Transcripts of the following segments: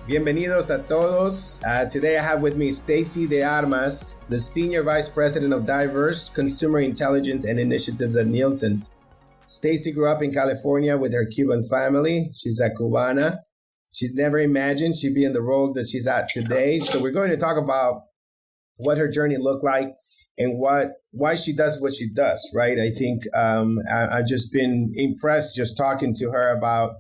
Bienvenidos a todos. Today I have with me Stacie de Armas, the Senior Vice President of Diverse Consumer Intelligence and Initiatives at Nielsen. Stacie grew up in California with her Cuban family. She's a Cubana. She's never imagined she'd be in the role that she's at today. So we're going to talk about what her journey looked like and why she does what she does, right? I think I've just been impressed just talking to her about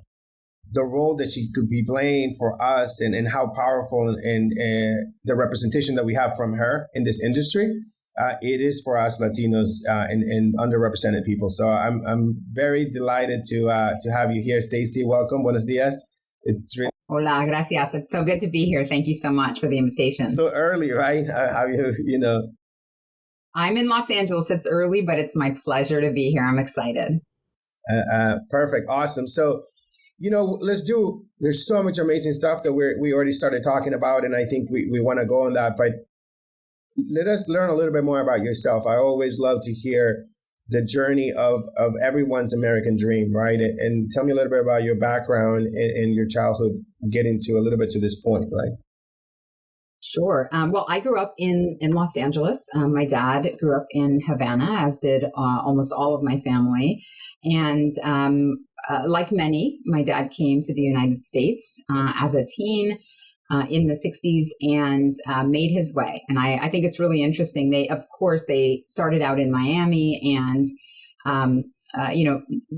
the role that she could be playing for us and how powerful and the representation that we have from her in this industry it is for us Latinos and underrepresented people. So I'm very delighted to have you here, Stacie. Welcome. Buenos dias. It's really Hola, gracias. It's so good to be here. Thank you so much for the invitation. So early, right? How you know? I'm in Los Angeles. It's early, but it's my pleasure to be here. I'm excited. Perfect. Awesome. So, there's so much amazing stuff that we already started talking about, and I think we want to go on that, but let us learn a little bit more about yourself. I always love to hear the journey of everyone's American dream, right? And tell me a little bit about your background and your childhood, getting to a little bit to this point, right? Sure. Well, I grew up in Los Angeles. My dad grew up in Havana, as did almost all of my family. And like many, my dad came to the United States as a teen in the 60s and made his way. And I think it's really interesting. They started out in Miami, and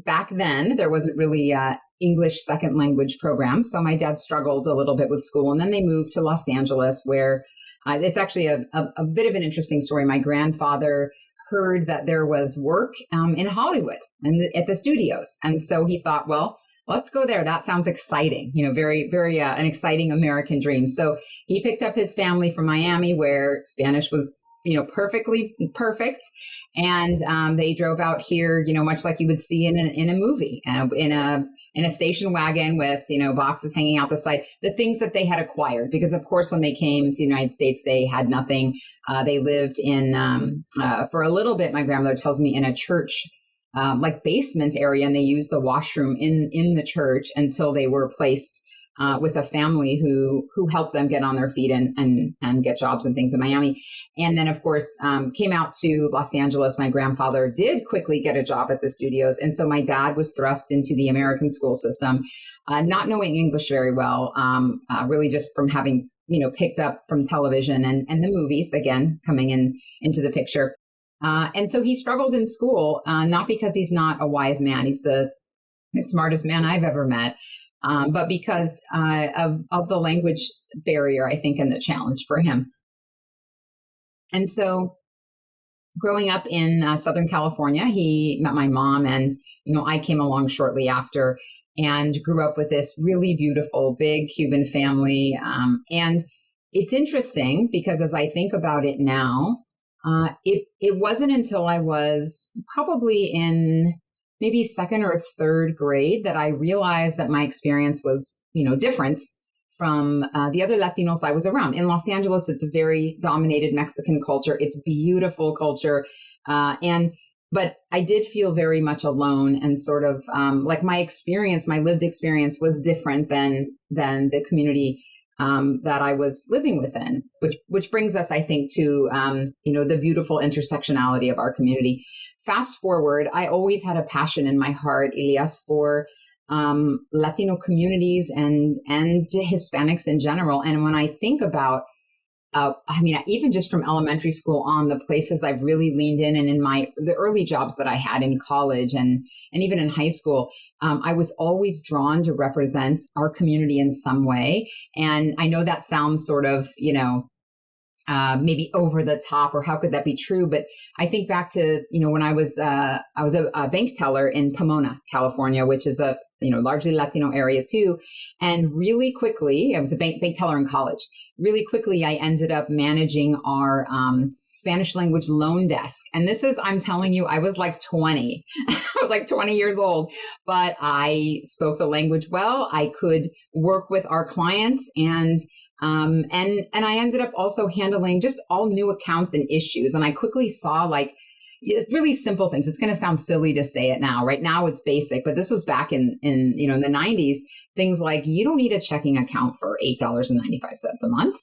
back then there wasn't really English second language programs. So my dad struggled a little bit with school, and then they moved to Los Angeles, where it's actually a bit of an interesting story. My grandfather heard that there was work in Hollywood and at the studios. And so he thought, well, let's go there. That sounds exciting, very, very an exciting American dream. So he picked up his family from Miami, where Spanish was, perfectly perfect. And they drove out here, much like you would see in a movie, in a station wagon with, boxes hanging out the side, the things that they had acquired. Because, of course, when they came to the United States, they had nothing. They lived in, for a little bit, my grandmother tells me, in a church like basement area, and they used the washroom in the church until they were placed with a family who helped them get on their feet and get jobs and things in Miami. And then, of course, came out to Los Angeles. My grandfather did quickly get a job at the studios. And so my dad was thrust into the American school system, not knowing English very well, really just from having, picked up from television and the movies, again, coming into the picture. And so he struggled in school, not because he's not a wise man. He's the smartest man I've ever met. But because of the language barrier, I think, and the challenge for him. And so growing up in Southern California, he met my mom, and, I came along shortly after and grew up with this really beautiful, big Cuban family. And it's interesting because as I think about it now, it wasn't until I was probably in maybe second or third grade that I realized that my experience was, different from the other Latinos I was around. In Los Angeles, it's a very dominated Mexican culture. It's beautiful culture. But I did feel very much alone, and sort of like my lived experience was different than the community that I was living within, which brings us, I think, to, the beautiful intersectionality of our community. Fast forward, I always had a passion in my heart, Elias, for Latino communities and Hispanics in general. And when I think about, even just from elementary school on, the places I've really leaned in, and in the early jobs that I had in college and even in high school, I was always drawn to represent our community in some way. And I know that sounds sort of, maybe over the top, or how could that be true? But I think back to, when I was a bank teller in Pomona, California, which is a, largely Latino area too. And really quickly, I was a bank teller in college. Really quickly, I ended up managing our Spanish language loan desk. And this is, I'm telling you, I was like 20. I was like 20 years old, but I spoke the language well. I could work with our clients, and I ended up also handling just all new accounts and issues. And I quickly saw, like, It's really simple things. It's going to sound silly to say it now. Right now it's basic, but this was back in in the 90s. Things like, you don't need a checking account for $8.95 a month.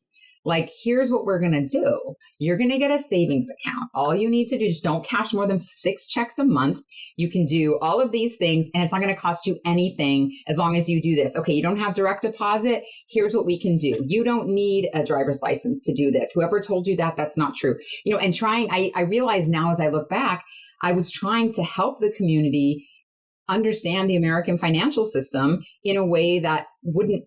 Like, here's what we're going to do. You're going to get a savings account. All you need to do is don't cash more than 6 checks a month. You can do all of these things, and it's not going to cost you anything as long as you do this. Okay, you don't have direct deposit. Here's what we can do. You don't need a driver's license to do this. Whoever told you that, that's not true. And I realize now as I look back, I was trying to help the community understand the American financial system in a way that wouldn't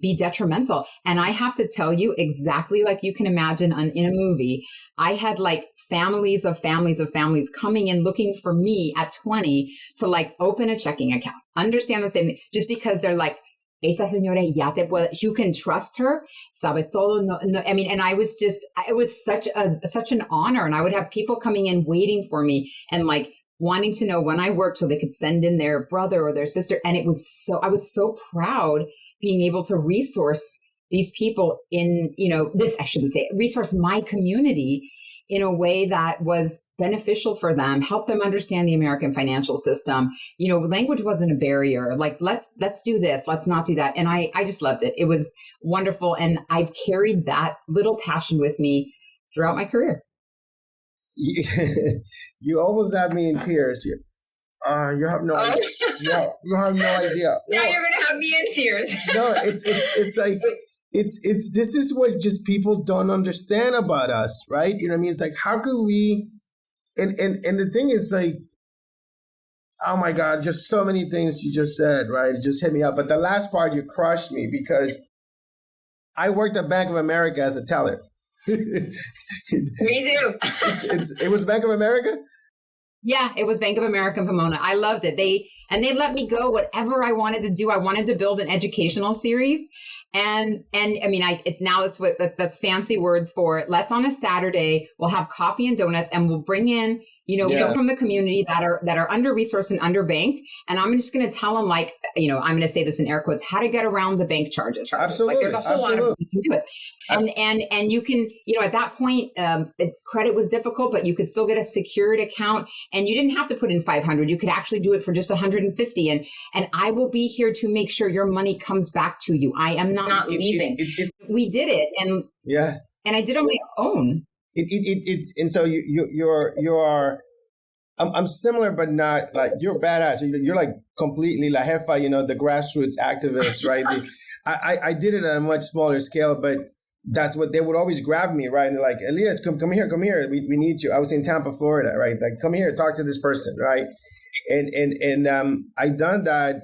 be detrimental. And I have to tell you, exactly like you can imagine in a movie, I had like families of families coming in looking for me at 20 to like open a checking account, understand the statement, just because they're like, esa señora ya te puede, you can trust her, sabe todo. No, I mean, and I was just, it was such an honor. And I would have people coming in waiting for me and like wanting to know when I worked so they could send in their brother or their sister. And I was so proud being able to resource these people in, resource my community in a way that was beneficial for them, help them understand the American financial system. Language wasn't a barrier. Like, let's do this, let's not do that. And I just loved it. It was wonderful. And I've carried that little passion with me throughout my career. You almost have me in tears here. You have no idea. You have no idea. Now you're gonna have me in tears. No, it's like this is what just people don't understand about us, right? You know what I mean? It's like, how could we? And the thing is, like, oh my God, just so many things you just said, right? It just hit me up. But the last part, you crushed me, because I worked at Bank of America as a teller. Me too. It was Bank of America? Yeah, it was Bank of America in Pomona. I loved it. They let me go whatever I wanted to do. I wanted to build an educational series. And I mean, that's fancy words for it. Let's, on a Saturday, we'll have coffee and donuts, and we'll bring in, people from the community that are under-resourced and underbanked. And I'm just going to tell them, like, I'm going to say this in air quotes, how to get around the bank charges. Absolutely. Like, there's a whole lot of ways you can do it. And you can, at that point, credit was difficult, but you could still get a secured account, and you didn't have to put in 500. You could actually do it for just 150. And I will be here to make sure your money comes back to you. I am not leaving. We did it. And I did on my own. And so you are, I'm similar, but not like, you're badass. You're like completely la jefa, the grassroots activist, right? I did it on a much smaller scale, but that's what they would always grab me, right? And they're like, Elias, come here. We need you. I was in Tampa, Florida, right? Like, come here, talk to this person, right? And I done that,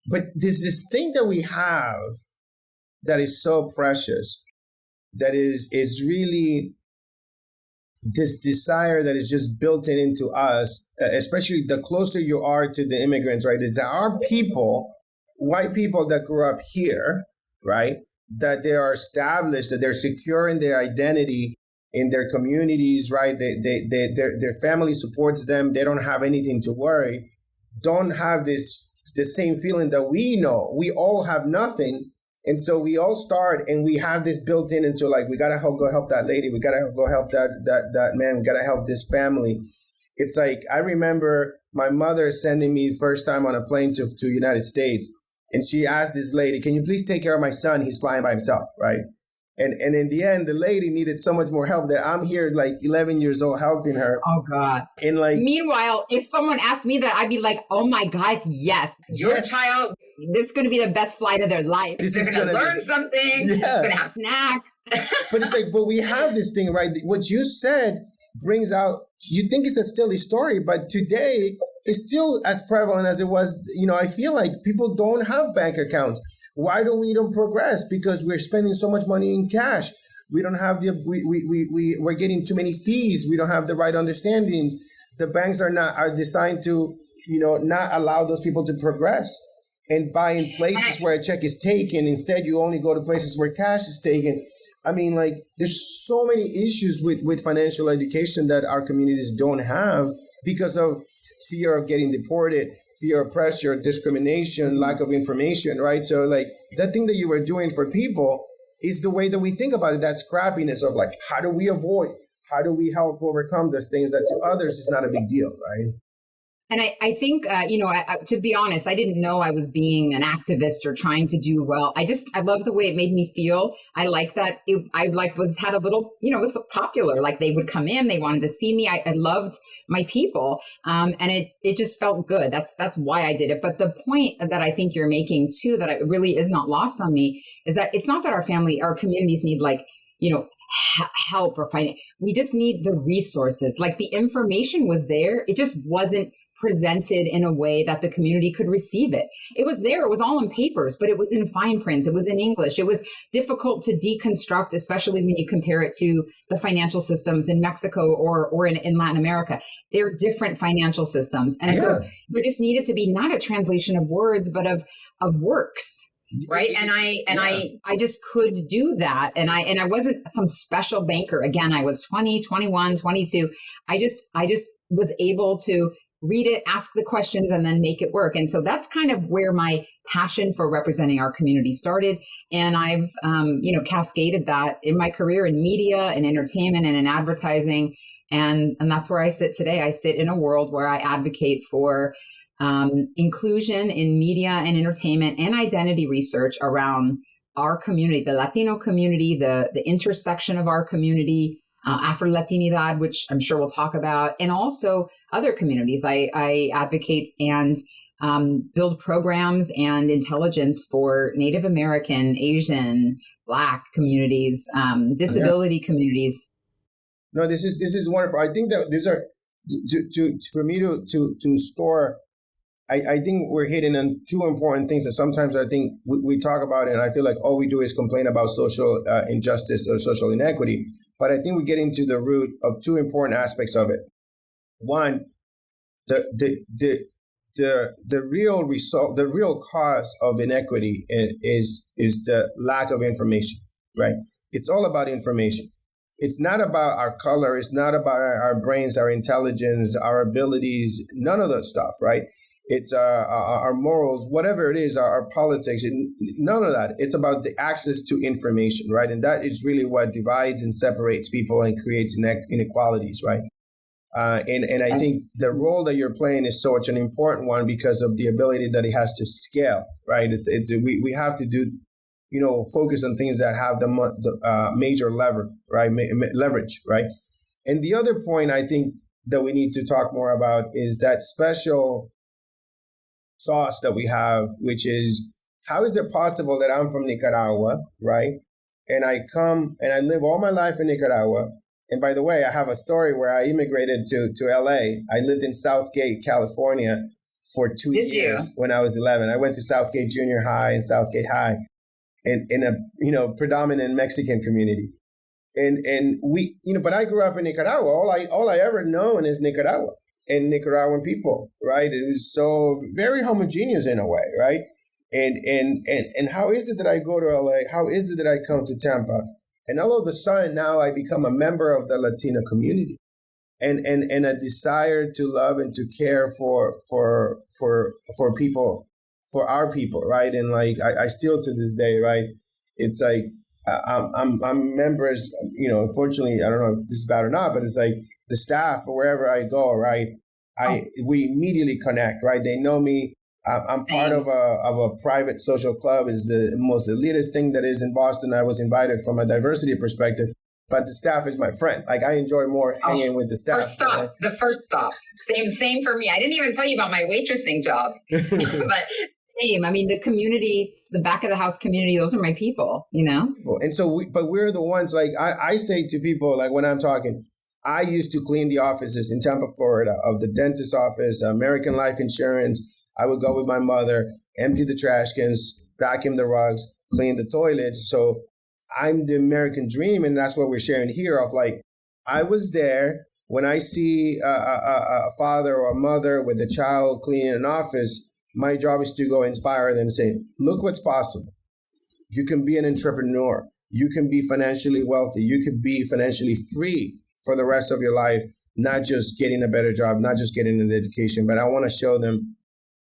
but there's this thing that we have that is so precious, that is really this desire that is just built into us, especially the closer you are to the immigrants, right? Is that our people, white people that grew up here, right? That they are established, that they're secure in their identity, in their communities, right? Their family supports them. They don't have anything to worry. Don't have the same feeling that we know. We all have nothing. And so we all start, and we have this built in into, like, we got to go help that lady. We got to go help that man. We got to help this family. It's like, I remember my mother sending me first time on a plane to United States. And she asked this lady, can you please take care of my son? He's flying by himself, right? And in the end, the lady needed so much more help that I'm here, like 11 years old, helping her. Oh, God. And like, meanwhile, if someone asked me that, I'd be like, oh my God, yes. Your child, this is going to be the best flight of their life. They're going to learn something. They're going to have snacks. But it's like, but we have this thing, right? What you said brings out, you think it's a silly story, but today it's still as prevalent as it was. I feel like people don't have bank accounts. Why don't we progress? Because we're spending so much money in cash. We don't have we're getting too many fees. We don't have the right understandings. The banks are designed to, not allow those people to progress and buy in places where a check is taken. Instead, you only go to places where cash is taken. I mean, like, there's so many issues with financial education that our communities don't have because of fear of getting deported, fear of pressure, discrimination, lack of information, right? So, like, that thing that you were doing for people is the way that we think about it, that scrappiness of, like, how do we avoid? how do we help overcome those things that to others is not a big deal, right? And I think, to be honest, I didn't know I was being an activist or trying to do well. I love the way it made me feel. I like that had a little, it was popular. Like they would come in, they wanted to see me. I loved my people. And it just felt good. That's why I did it. But the point that I think you're making too, that it really is not lost on me, is that it's not that our communities need help or finance. We just need the resources. Like the information was there. It just wasn't presented in a way that the community could receive it. It was there. It was all in papers, but it was in fine print. It was in English. It was difficult to deconstruct, especially when you compare it to the financial systems in Mexico or in Latin America. They're different financial systems. And so there just needed to be not a translation of words, but of works. Right. And I just could do that. And I wasn't some special banker. Again, I was 20, 21, 22. I just was able to read it, ask the questions, and then make it work. And so that's kind of where my passion for representing our community started. And I've, cascaded that in my career in media and entertainment and in advertising. And that's where I sit today. I sit in a world where I advocate for inclusion in media and entertainment and identity research around our community, the Latino community, the intersection of our community, Afro-Latinidad, which I'm sure we'll talk about, and also other communities. I advocate and build programs and intelligence for Native American, Asian, Black communities, disability communities. No, this is wonderful. I think that these are for me to store. I think we're hitting on two important things that sometimes I think we talk about it, and I feel like all we do is complain about social injustice or social inequity. But I think we get into the root of two important aspects of it. One, the real result, the real cause of inequity is the lack of information, right? It's all about information. It's not about our color. It's not about our brains, our intelligence, our abilities, none of that stuff, right? It's our morals, whatever it is, our politics, none of that. It's about the access to information, right? And that is really what divides and separates people and creates inequalities, right? And I think the role that you're playing is such an important one because of the ability that it has to scale, right? We have to do, focus on things that have the major leverage, right? And the other point I think that we need to talk more about is that special sauce that we have, which is, how is it possible that I'm from Nicaragua, right? And I come and I live all my life in Nicaragua. And by the way, I have a story where I immigrated to LA. I lived in Southgate, California for 2 years when I was 11. I went to Southgate Junior High and Southgate High in a predominant Mexican community. And we, but I grew up in Nicaragua. All I ever known is Nicaragua and Nicaraguan people, right? It was so very homogeneous in a way, right? And how is it that I go to LA? How is it that I come to Tampa? And all of a sudden now I become a member of the Latino community, and a desire to love and to care for people, for our people, right? And like I still to this day, right? It's like I'm members, unfortunately, I don't know if this is bad or not, but it's like the staff or wherever I go, right? We immediately connect, right? They know me. I'm part of a private social club. Is the most elitist thing that is in Boston. I was invited from a diversity perspective, but the staff is my friend. Like I enjoy more hanging with the staff. The first stop. Same for me. I didn't even tell you about my waitressing jobs, but same. I mean, the community, the back of the house community, those are my people, And so, we're the ones, like I say to people, like when I'm talking, I used to clean the offices in Tampa, Florida, of the dentist office, American Life Insurance. I would go with my mother, empty the trash cans, vacuum the rugs, clean the toilets. So I'm the American dream. And that's what we're sharing here of like, I was there. When I see a father or a mother with a child cleaning an office, my job is to go inspire them and say, look what's possible. You can be an entrepreneur. You can be financially wealthy. You can be financially free for the rest of your life, not just getting a better job, not just getting an education, but I want to show them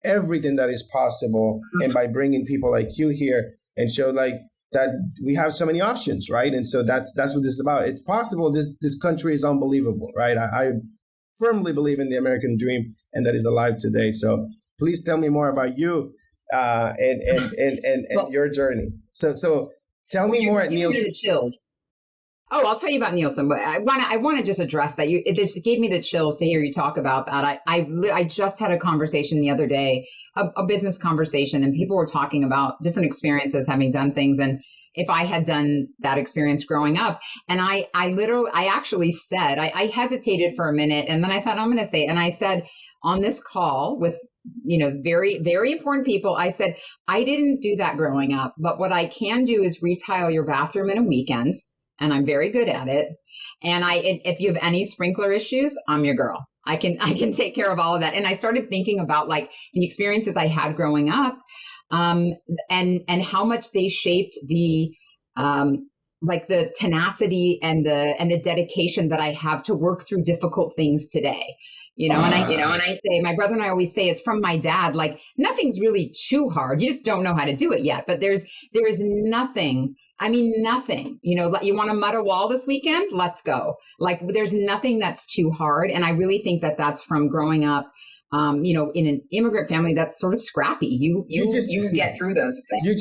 everything that is possible. And by bringing people like you here and show like, that we have so many options, right? And so that's what this is about. It's possible. This country is unbelievable, right? I firmly believe in the American dream, and that is alive today. So please tell me more about you and well, your journey. So tell me more at Nielsen. The chills. Oh, I'll tell you about Nielsen, but I want to just address that. It just gave me the chills to hear you talk about that. I just had a conversation the other day, a business conversation, and people were talking about different experiences, having done things, and if I had done that experience growing up. And I actually said, I hesitated for a minute, and then I thought, I'm going to say it. And I said on this call with, very, very important people, I said, I didn't do that growing up, but what I can do is retile your bathroom in a weekend. And I'm very good at it. And if you have any sprinkler issues, I'm your girl. I can take care of all of that. And I started thinking about like the experiences I had growing up, and how much they shaped the like the tenacity and the dedication that I have to work through difficult things today. And I say, my brother and I always say it's from my dad, like nothing's really too hard. You just don't know how to do it yet. But there is nothing. I mean, nothing, you want to mud a wall this weekend? Let's go. Like there's nothing that's too hard. And I really think that that's from growing up, in an immigrant family that's sort of scrappy. You get through those things. You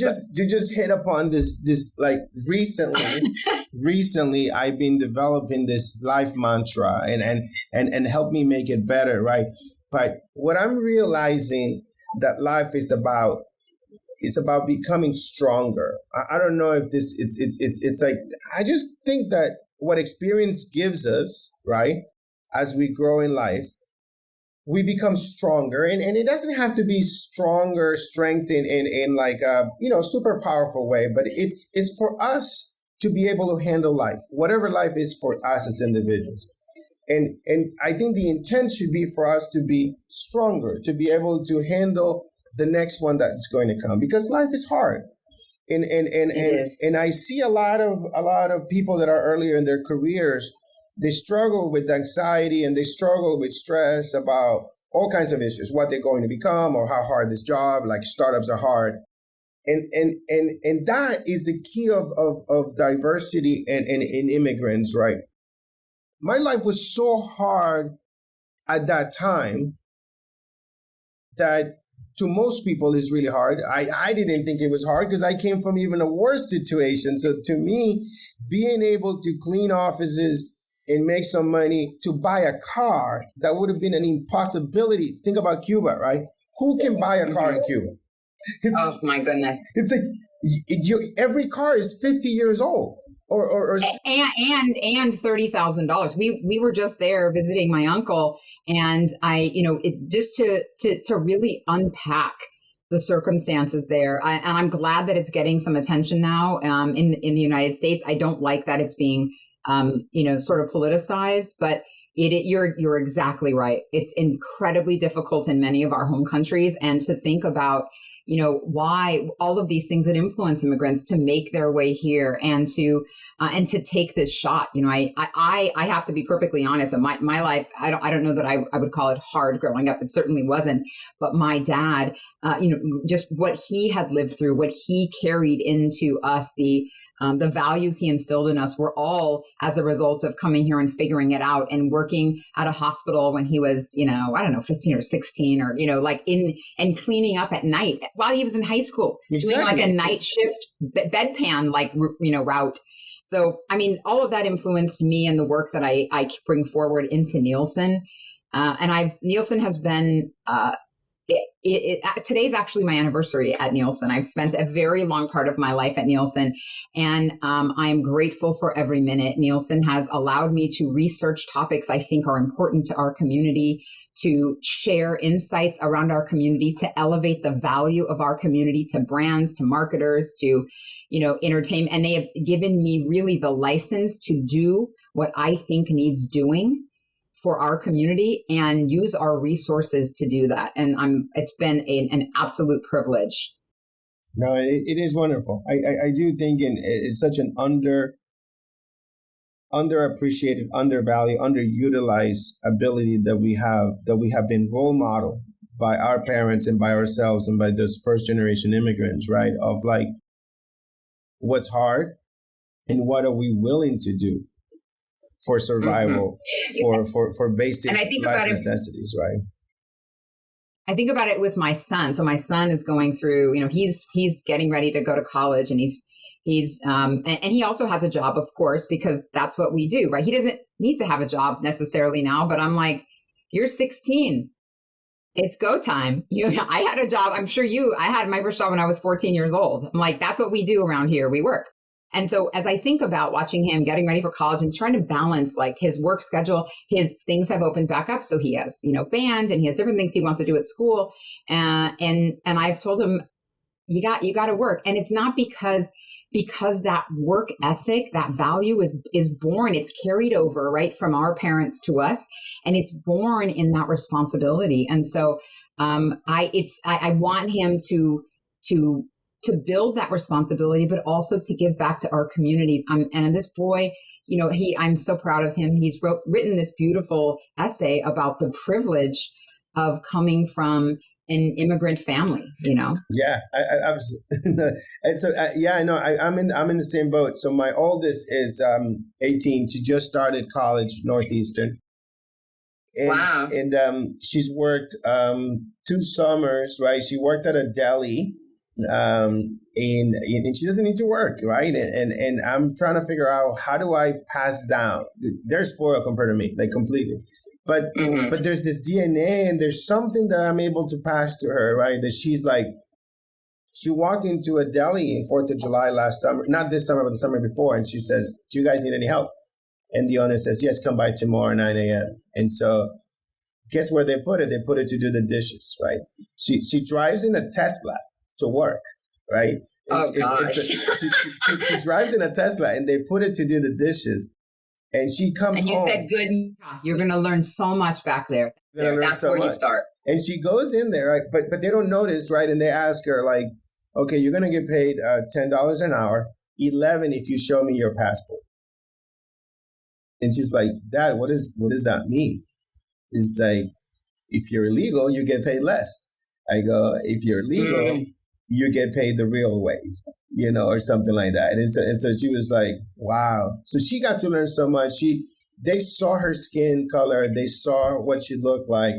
just hit upon this like recently I've been developing this life mantra and help me make it better. Right. But what I'm realizing that life is about, it's about becoming stronger. I don't know if it's like, I just think that what experience gives us, right, as we grow in life, we become stronger. And it doesn't have to be strength in like a, super powerful way, but it's for us to be able to handle life, whatever life is for us as individuals. And I think the intent should be for us to be stronger, to be able to handle the next one that's going to come, because life is hard. And I see a lot of people that are earlier in their careers, they struggle with anxiety and they struggle with stress about all kinds of issues, what they're going to become or how hard this job, like startups are hard. And that is the key of diversity and immigrants, right? My life was so hard at that time that to most people is really hard. I didn't think it was hard because I came from even a worse situation. So to me, being able to clean offices and make some money to buy a car, that would have been an impossibility. Think about Cuba, right? Who can buy a car in Cuba? Oh my goodness. It's like every car is 50 years old. And $30,000. We were just there visiting my uncle, and just to really unpack the circumstances there. And I'm glad that it's getting some attention now in the United States. I don't like that it's being sort of politicized, but you're exactly right. It's incredibly difficult in many of our home countries, and to think about why all of these things that influence immigrants to make their way here and to take this shot. I have to be perfectly honest. In my life, I don't know that I would call it hard growing up. It certainly wasn't. But my dad, just what he had lived through, what he carried into us, the values he instilled in us were all as a result of coming here and figuring it out and working at a hospital when he was, 15 or 16 or, and cleaning up at night while he was in high school, doing like a night shift bedpan, route. So, all of that influenced me and the work that I bring forward into Nielsen. Nielsen has been, today's actually my anniversary at Nielsen. I've spent a very long part of my life at Nielsen, and I'm grateful for every minute. Nielsen has allowed me to research topics I think are important to our community, to share insights around our community, to elevate the value of our community to brands, to marketers, to entertainment. And they have given me really the license to do what I think needs doing for our community and use our resources to do that. And it's been an absolute privilege. No, it is wonderful. I do think it's such an underappreciated, undervalued, underutilized ability that we have been role model by our parents and by ourselves and by those first generation immigrants, right? Of like what's hard and what are we willing to do for survival, for basic and I think life necessities, right? I think about it with my son. So my son is going through, he's getting ready to go to college, and and he also has a job, of course, because that's what we do, right? He doesn't need to have a job necessarily now, but I'm like, you're 16. It's go time. I had a job. I had my first job when I was 14 years old. I'm like, that's what we do around here. We work. And so as I think about watching him getting ready for college and trying to balance like his work schedule, his things have opened back up. So he has, band, and he has different things he wants to do at school. And I've told him, you got to work. And it's not because that work ethic, that value is born, it's carried over, right, from our parents to us, and it's born in that responsibility. And so I want him to build that responsibility, but also to give back to our communities. And this boy, I'm so proud of him. He's written this beautiful essay about the privilege of coming from an immigrant family, Yeah, I was, and so I know I'm in the same boat. So my oldest is 18. She just started college, Northeastern. And, wow. And she's worked 2 summers, right? She worked at a deli, and she doesn't need to work, right? And I'm trying to figure out, how do I pass down? They're spoiled compared to me, like completely. But there's this DNA, and there's something that I'm able to pass to her, right? That she's like, she walked into a deli in 4th of July last summer, not this summer, but the summer before. And she says, do you guys need any help? And the owner says, yes, come by tomorrow, 9 a.m. And so guess where they put it? They put it to do the dishes, right? She drives in a Tesla to work, right? She drives in a Tesla, and they put it to do the dishes. And she comes home. And you said, good, you're going to learn so much back there. That's where you start. And she goes in there, right? But they don't notice, right? And they ask her, like, okay, you're going to get paid $10 an hour, 11 if you show me your passport. And she's like, Dad, what does that mean? It's like, if you're illegal, you get paid less. I go, if you're legal, you get paid the real wage, or something like that. And so she was like, wow. So she got to learn so much. They saw her skin color. They saw what she looked like.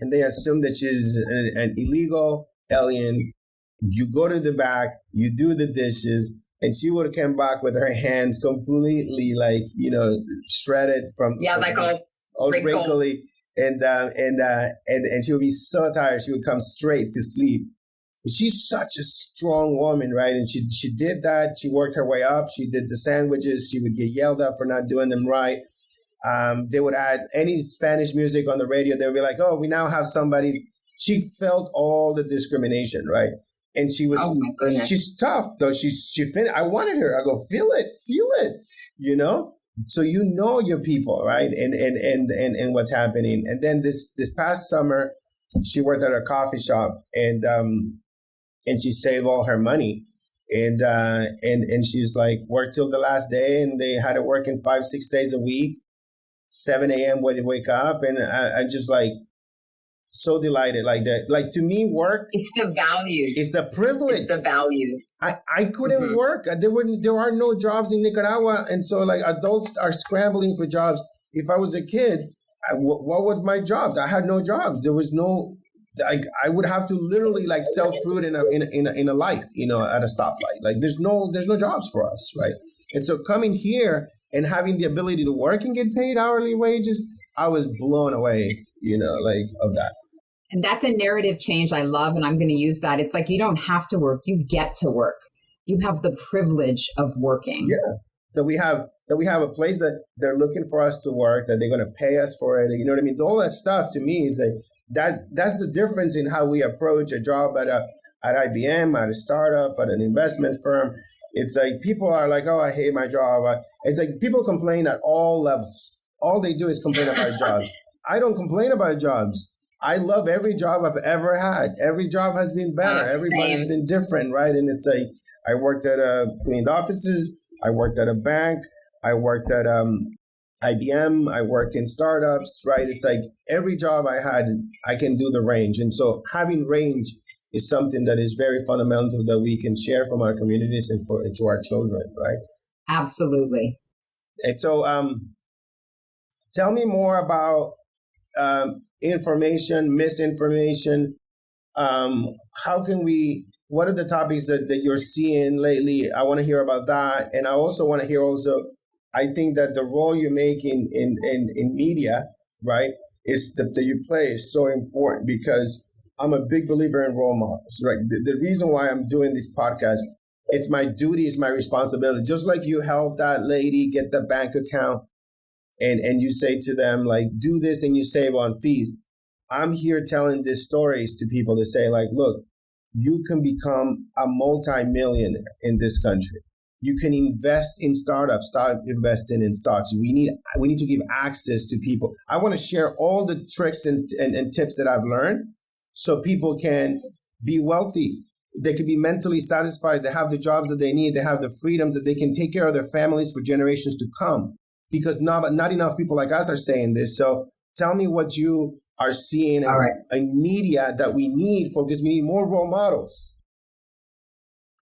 And they assumed that she's an illegal alien. You go to the back, you do the dishes, and she would have come back with her hands completely like, shredded from like all wrinkly. And she would be so tired. She would come straight to sleep. She's such a strong woman, right? And she did that. She worked her way up. She did the sandwiches. She would get yelled at for not doing them right. They would add any Spanish music on the radio. They would be like, oh, we now have somebody. She felt all the discrimination, right? And she was, oh my goodness. She's tough though. She I wanted her. I go, feel it. So your people, right? And what's happening. And then this past summer, she worked at a coffee shop, and she saved all her money, and she's like, worked till the last day, and they had her working 5-6 days a week, 7 a.m. when you wake up, and I just like so delighted like that. Like, to me, work, it's the values. It's a privilege. It's the values. I couldn't work. There are no jobs in Nicaragua, and so like adults are scrambling for jobs. If I was a kid, what was my jobs? I had no jobs. There was no. Like, I would have to literally like sell fruit in a light, at a stoplight. Like, there's no jobs for us, right? And so coming here and having the ability to work and get paid hourly wages, I was blown away, like, of that. And that's a narrative change I love, and I'm going to use that. It's like, you don't have to work; you get to work. You have the privilege of working. Yeah, that we have a place that they're looking for us to work, that they're going to pay us for it. You know what I mean? All that stuff to me is like. That's the difference in how we approach a job at IBM, at a startup, at an investment firm. It's like people are like, oh, I hate my job. It's like people complain at all levels. All they do is complain about jobs. I don't complain about jobs. I love every job I've ever had. Every job has been better. Everybody's been different, right? And it's like, I worked at cleaned offices. I worked at a bank. I worked at IBM, I worked in startups, right? It's like every job I had, I can do the range. And so having range is something that is very fundamental that we can share from our communities and to our children, right? Absolutely. And so tell me more about information, misinformation. How can we, what are the topics that you're seeing lately? I want to hear about that. And I also want to hear I think that the role you make in media, right, is that you play is so important, because I'm a big believer in role models, right? The reason why I'm doing this podcast, it's my duty, it's my responsibility. Just like you help that lady get the bank account and you say to them, like, do this and you save on fees. I'm here telling these stories to people to say, like, look, you can become a multi-millionaire in this country. You can invest in startups, start investing in stocks. We need to give access to people. I want to share all the tricks and tips that I've learned so people can be wealthy. They can be mentally satisfied. They have the jobs that they need. They have the freedoms that they can take care of their families for generations to come. Because not enough people like us are saying this. So tell me what you are seeing in media that we need because we need more role models.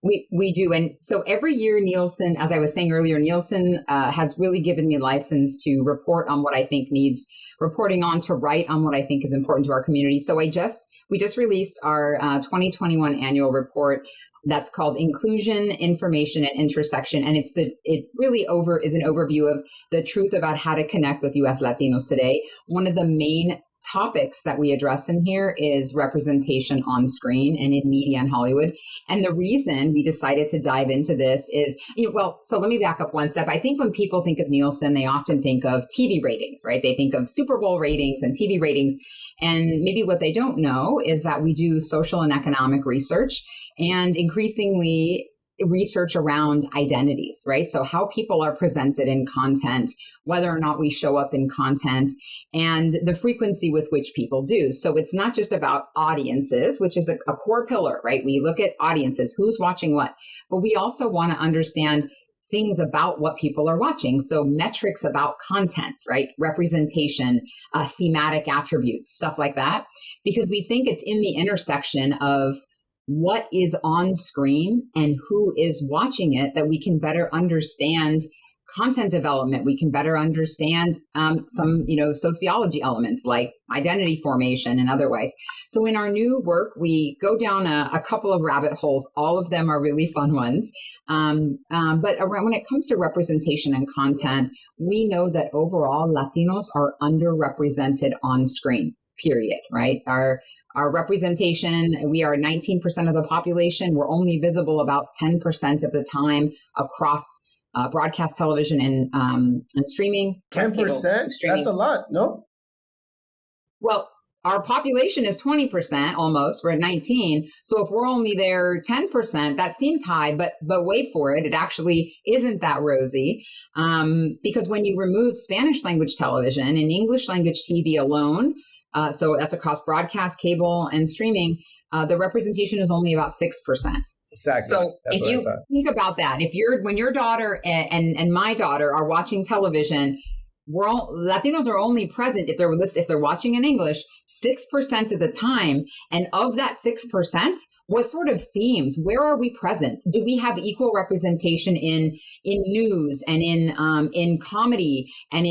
We do. And so every year, Nielsen, as I was saying earlier, Nielsen has really given me license to report on what I think needs reporting on, to write on what I think is important to our community. So we just released our 2021 annual report that's called Inclusion, Information, and Intersection. And it really is an overview of the truth about how to connect with U.S. Latinos today. One of the main topics that we address in here is representation on screen and in media and Hollywood. And the reason we decided to dive into this is, so let me back up one step. I think when people think of Nielsen, they often think of TV ratings, right? They think of Super Bowl ratings and TV ratings. And maybe what they don't know is that we do social and economic research, and increasingly research around identities, right? So how people are presented in content, whether or not we show up in content, and the frequency with which people do. So it's not just about audiences, which is a core pillar, right? We look at audiences, who's watching what, but we also want to understand things about what people are watching. So metrics about content, right? Representation, thematic attributes, stuff like that, because we think it's in the intersection of what is on screen and who is watching it that we can better understand content development. We can better understand some, sociology elements like identity formation and otherwise. So in our new work, we go down a couple of rabbit holes. All of them are really fun ones. But when it comes to representation and content, we know that overall Latinos are underrepresented on screen, period, right? Our representation, we are 19% of the population. We're only visible about 10% of the time across broadcast television and streaming. 10%? That's a lot, no? Well, our population is 20% almost. We're at 19. So if we're only there 10%, that seems high, but wait for it. It actually isn't that rosy, because when you remove Spanish language television and English language TV alone, so that's across broadcast, cable, and streaming, the representation is only about 6%. Exactly. So if you think about that, when your daughter and my daughter are watching television, Latinos are only present if they're watching in English 6% of the time, and of that 6%, what sort of themes? Where are we present? Do we have equal representation in news and in comedy and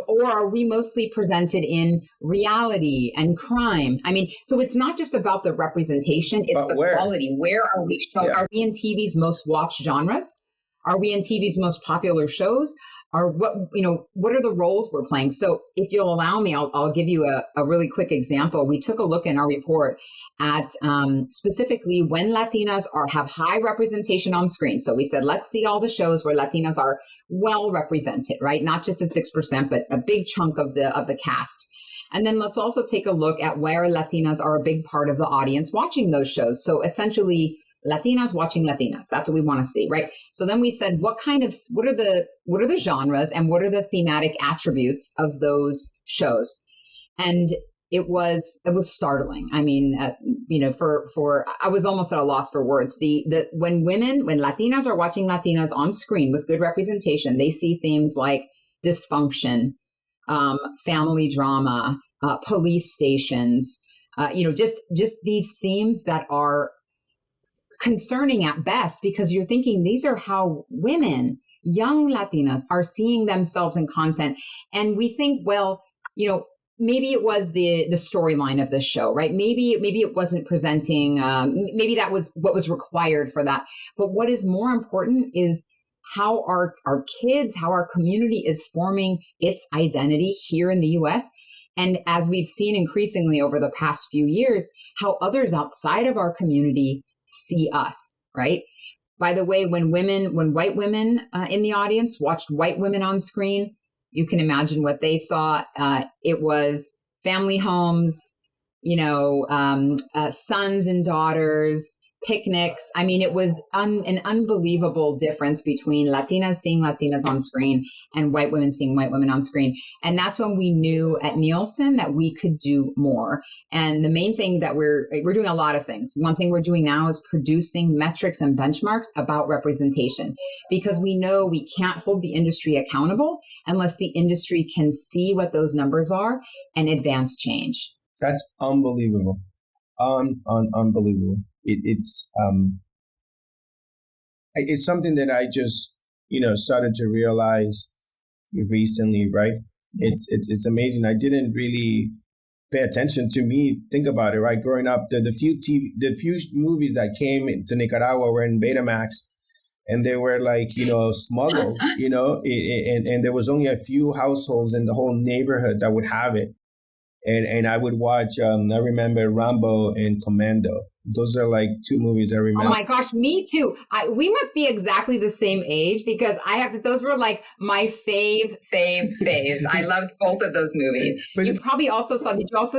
or are we mostly presented in reality and crime? I mean, so it's not just about the representation; it's the quality. Where are we? Are we in TV's most watched genres? Are we in TV's most popular shows? Or what are the roles we're playing? So if you'll allow me, I'll give you a really quick example. We took a look in our report at specifically when Latinas have high representation on screen. So we said, let's see all the shows where Latinas are well represented, right? Not just at 6%, but a big chunk of the cast. And then let's also take a look at where Latinas are a big part of the audience watching those shows. So essentially, Latinas watching Latinas. That's what we want to see, right? So then we said, what are the genres and what are the thematic attributes of those shows? And it was startling. I mean, I was almost at a loss for words. When Latinas are watching Latinas on screen with good representation, they see themes like dysfunction, family drama, police stations, just these themes that are concerning at best, because you're thinking these are how women, young Latinas, are seeing themselves in content. And we think, well, maybe it was the storyline of this show, right? Maybe it wasn't presenting, maybe that was what was required for that. But what is more important is how our kids, how our community is forming its identity here in the US. And as we've seen increasingly over the past few years, how others outside of our community see us, right? By the way, when white women in the audience watched white women on screen, you can imagine what they saw. It was family homes, sons and daughters, picnics. I mean, it was an unbelievable difference between Latinas seeing Latinas on screen and white women seeing white women on screen. And that's when we knew at Nielsen that we could do more. And the main thing that we're doing a lot of things. One thing we're doing now is producing metrics and benchmarks about representation, because we know we can't hold the industry accountable unless the industry can see what those numbers are and advance change. That's unbelievable. Unbelievable. It's something that I just started to realize recently, right? It's amazing. I didn't really pay attention to me. Think about it, right? Growing up, the few movies that came to Nicaragua were in Betamax, and they were like smuggled, and there was only a few households in the whole neighborhood that would have it. And I would watch, I remember Rambo and Commando. Those are like two movies I remember. Oh my gosh, me too. We must be exactly the same age, because those were like my faves. I loved both of those movies. But did you also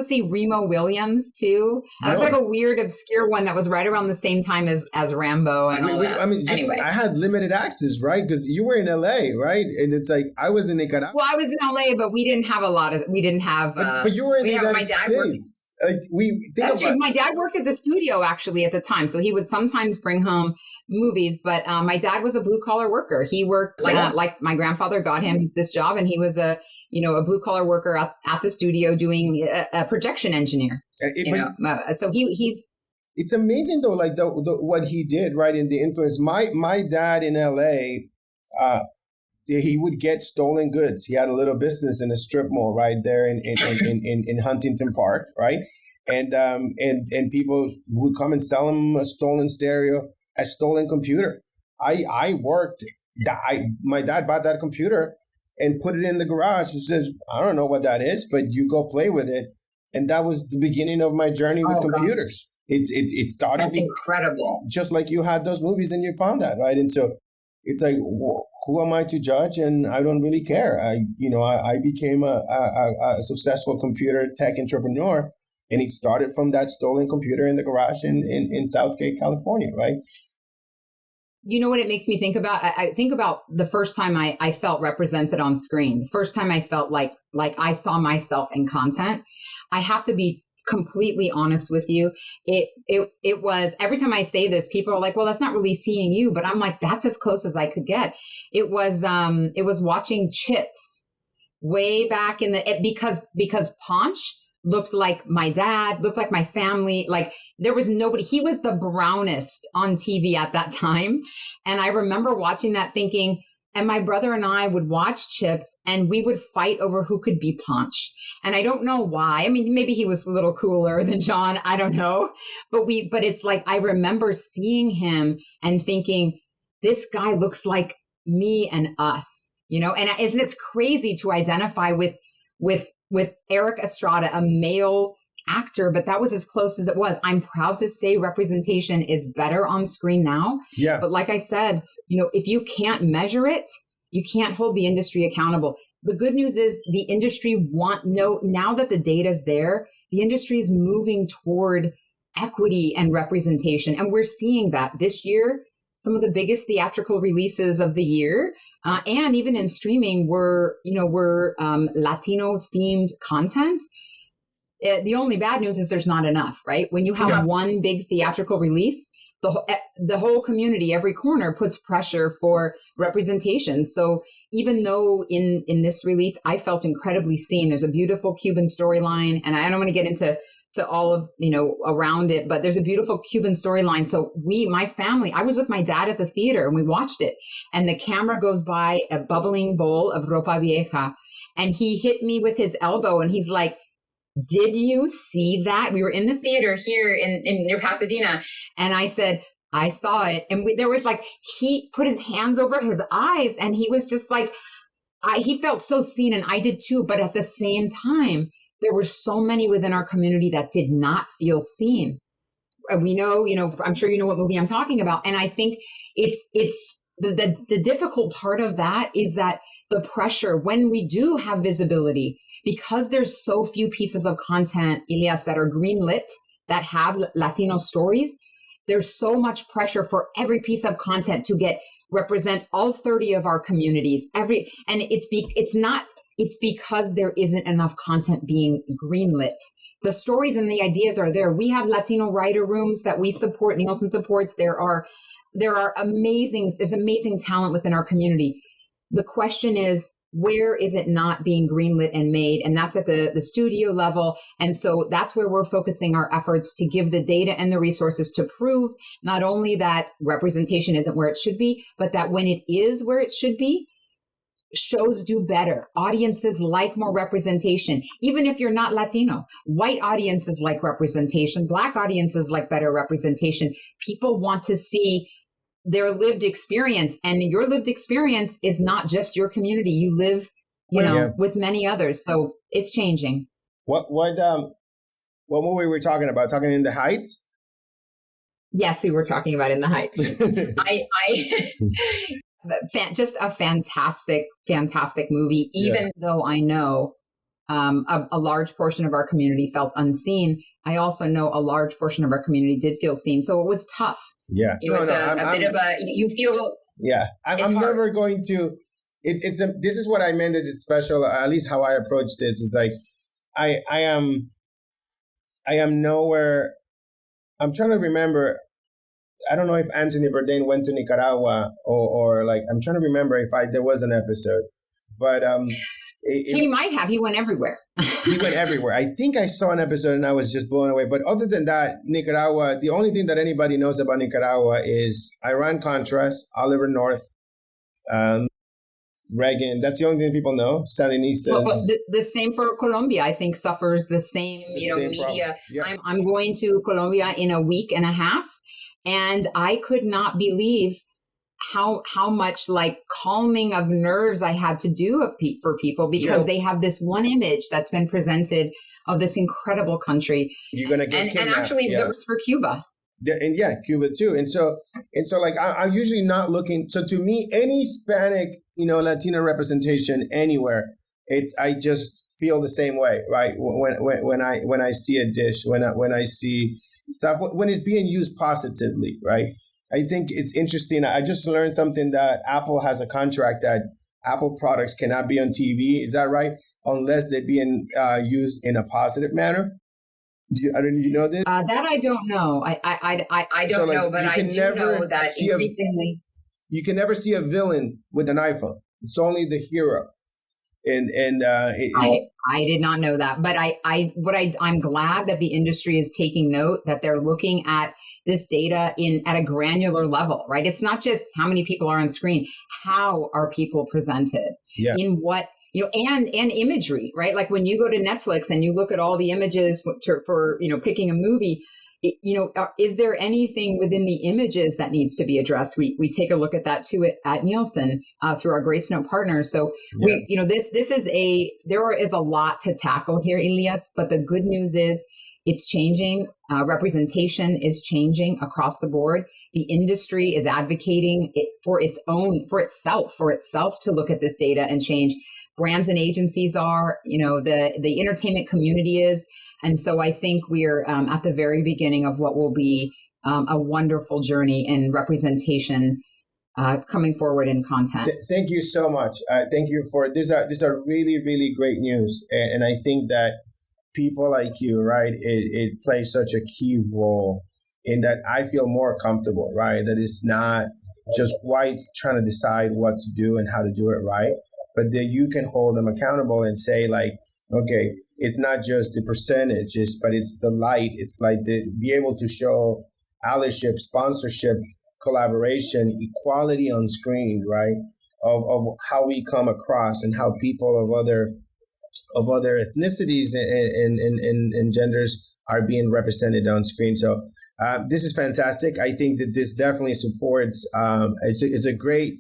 see Remo Williams too? That was like a weird, obscure one that was right around the same time as Rambo and all that. Anyway. I had limited access, right? Because you were in LA, right? And it's like, I was in Nicaragua. Well, I was in LA, but we didn't have but you were in the United States. That's true. My dad worked at the studio actually at the time, so he would sometimes bring home movies. But my dad was a blue collar worker. He worked like my grandfather got him this job, and he was a blue collar worker at the studio doing a projection engineer. So he's. It's amazing though, like the what he did, right? In the influence. My dad in LA. He would get stolen goods. He had a little business in a strip mall right there in Huntington Park, right? And people would come and sell him a stolen stereo, a stolen computer. I worked. My dad bought that computer and put it in the garage. He says, I don't know what that is, but you go play with it. And that was the beginning of my journey with computers. It started. That's incredible. Just like you had those movies and you found that, right? And so it's like, who am I to judge? And I don't really care. I became a successful computer tech entrepreneur, and it started from that stolen computer in the garage in Southgate, California, right? You know what it makes me think about? I think about the first time I felt represented on screen. The first time I felt like I saw myself in content. I have to be completely honest with you. It was, every time I say this, people are like, well, that's not really seeing you, but I'm like, that's as close as I could get. It was watching Chips way back because Ponch looked like my dad, looked like my family. Like there was nobody, he was the brownest on TV at that time. And I remember watching that thinking, and my brother and I would watch Chips and we would fight over who could be Ponch. And I don't know why. I mean, maybe he was a little cooler than John. I don't know. But it's like, I remember seeing him and thinking, this guy looks like me and us, and isn't it crazy to identify with Eric Estrada, a male actor, but that was as close as it was. I'm proud to say representation is better on screen now. Yeah. But like I said, if you can't measure it, you can't hold the industry accountable. The good news is the industry now that the data is there, the industry is moving toward equity and representation. And we're seeing that this year. Some of the biggest theatrical releases of the year, and even in streaming, were Latino themed content. The only bad news is there's not enough, right? When you have one big theatrical release, the whole community, every corner puts pressure for representation. So even though in this release, I felt incredibly seen, there's a beautiful Cuban storyline, and I don't want to get into to all of, around it, but there's a beautiful Cuban storyline. So my family, I was with my dad at the theater and we watched it, and the camera goes by a bubbling bowl of ropa vieja, and he hit me with his elbow and he's like, did you see that? We were in the theater here in near Pasadena, and I said, I saw it. And there was like, he put his hands over his eyes and he was just like, he felt so seen, and I did too. But at the same time, there were so many within our community that did not feel seen. We know, I'm sure you know what movie I'm talking about. And I think it's the difficult part of that is that the pressure when we do have visibility, because there's so few pieces of content, Elias, that are greenlit, that have Latino stories, there's so much pressure for every piece of content to represent all 30 of our communities. It's because there isn't enough content being greenlit. The stories and the ideas are there. We have Latino writer rooms that we support, Nielsen supports. There's amazing talent within our community. The question is, where is it not being greenlit and made? And that's at the studio level. And so that's where we're focusing our efforts to give the data and the resources to prove not only that representation isn't where it should be, but that when it is where it should be, shows do better. Audiences like more representation. Even if you're not Latino, white audiences like representation, Black audiences like better representation. People want to see their lived experience, and your lived experience is not just your community. You live, with many others. So it's changing. What movie were we talking about? Talking In the Heights? Yes, we were talking about In the Heights. Just a fantastic movie, even though I know a large portion of our community felt unseen. I also know a large portion of our community did feel seen. So it was tough. Yeah. You feel. Yeah. I'm never going to, this is what I meant that it's special, at least how I approach this. It's like, I am nowhere, I'm trying to remember, I don't know if Anthony Bourdain went to Nicaragua or like, I'm trying to remember if there was an episode, but he might have. He went everywhere. He went everywhere. I think I saw an episode and I was just blown away. But other than that, Nicaragua, the only thing that anybody knows about Nicaragua is Iran-Contras, Oliver North, Reagan. That's the only thing people know. Sandinistas. Well, but the same for Colombia. I think suffers the same, media. Yeah. I'm going to Colombia in a week and a half, and I could not believe how much like calming of nerves I had to do for people, because they have this one image that's been presented of this incredible country. You're gonna get kidnapped. And actually, there was for Cuba. And Cuba too. And so like I'm usually not looking. So to me, any Hispanic, Latino representation anywhere, I just feel the same way, right? When I see a dish, when I see stuff, when it's being used positively, right? I think it's interesting. I just learned something that Apple has a contract that Apple products cannot be on TV. Is that right? Unless they're being used in a positive manner. You know this? That I don't know. I don't know, but I do know that increasingly. You can never see a villain with an iPhone. It's only the hero. I did not know that, but I'm glad that the industry is taking note, that they're looking at this data at a granular level, right? It's not just how many people are on screen, how are people presented, in what, and imagery, right? Like when you go to Netflix and you look at all the images for picking a movie, is there anything within the images that needs to be addressed? We take a look at that too at Nielsen through our Grace Note partners. So there is a lot to tackle here, Elias, but the good news is it's changing. Representation is changing across the board. The industry is advocating for itself to look at this data and change. Brands and agencies are, the entertainment community is. And so I think we're at the very beginning of what will be a wonderful journey in representation coming forward in content. Thank you so much. Thank you for this. These are really, really great news. And I think that people like you, right, it plays such a key role in that I feel more comfortable, right? That it's not just whites trying to decide what to do and how to do it right, but that you can hold them accountable and say like, okay, it's not just the percentages, but it's the light. It's like be able to show allyship, sponsorship, collaboration, equality on screen, right? Of how we come across and how people of other ethnicities and genders are being represented on screen. So this is fantastic. I think that this definitely supports. It's a great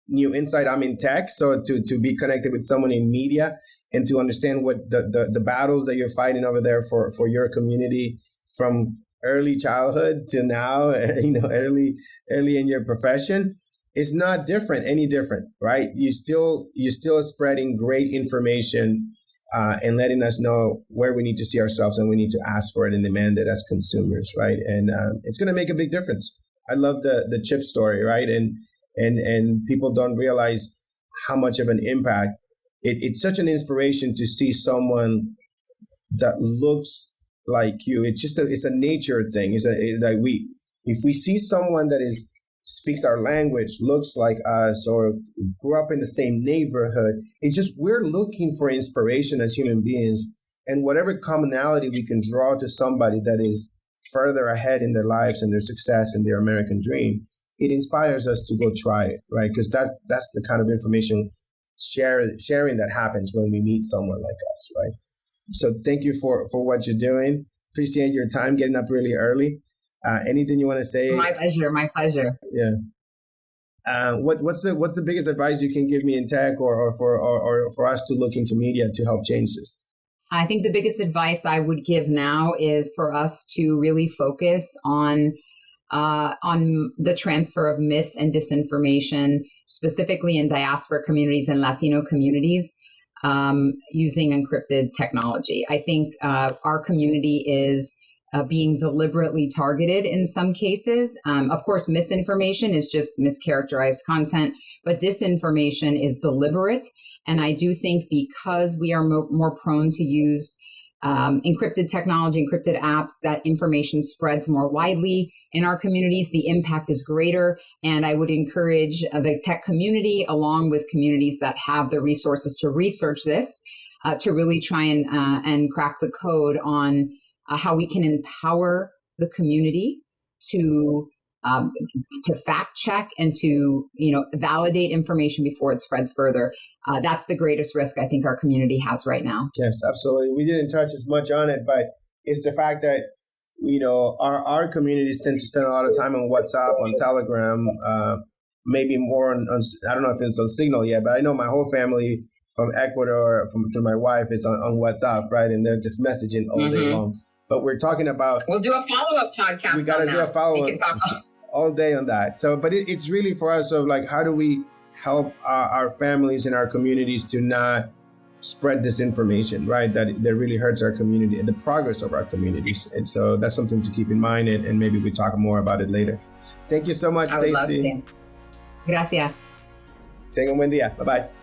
new insight. I'm in tech, so to be connected with someone in media and to understand what the battles that you're fighting over there for your community from early childhood to now, early in your profession, is not any different, right? You still are spreading great information and letting us know where we need to see ourselves, and we need to ask for it and demand it as consumers, right? And it's going to make a big difference. I love the chip story, right? And people don't realize how much of an impact. It's such an inspiration to see someone that looks like you. It's a nature thing. If we see someone that speaks our language, looks like us, or grew up in the same neighborhood, we're looking for inspiration as human beings, and whatever commonality we can draw to somebody that is further ahead in their lives and their success and their American dream, it inspires us to go try it, right? Because that's the kind of information sharing that happens when we meet someone like us, right? So thank you for what you're doing. Appreciate your time, getting up really early. Anything you want to say? My pleasure. Yeah. What's the biggest advice you can give me in tech or for us to look into media to help change this? I think the biggest advice I would give now is for us to really focus on the transfer of mis and disinformation, specifically in diaspora communities and Latino communities, using encrypted technology. I think our community is being deliberately targeted in some cases. Of course, misinformation is just mischaracterized content, but disinformation is deliberate. And I do think because we are more prone to use encrypted technology, encrypted apps, that information spreads more widely in our communities. The impact is greater. And I would encourage the tech community, along with communities that have the resources to research this, to really try and crack the code on how we can empower the community to fact check and to validate information before it spreads further. That's the greatest risk I think our community has right now. Yes, absolutely. We didn't touch as much on it, but it's the fact that our communities tend to spend a lot of time on WhatsApp, on Telegram, maybe more on I don't know if it's on Signal yet, but I know my whole family from Ecuador, through my wife, is on WhatsApp, right? And they're just messaging all day long. But we're talking about... We'll do a follow-up podcast. We got to do a follow-up all day on that. So, but it's really for us of like, how do we help our families and our communities to not spread disinformation, right? That really hurts our community and the progress of our communities. And so that's something to keep in mind, and maybe we talk more about it later. Thank you so much, Stacie. Gracias. Tenga un buen día. Bye-bye.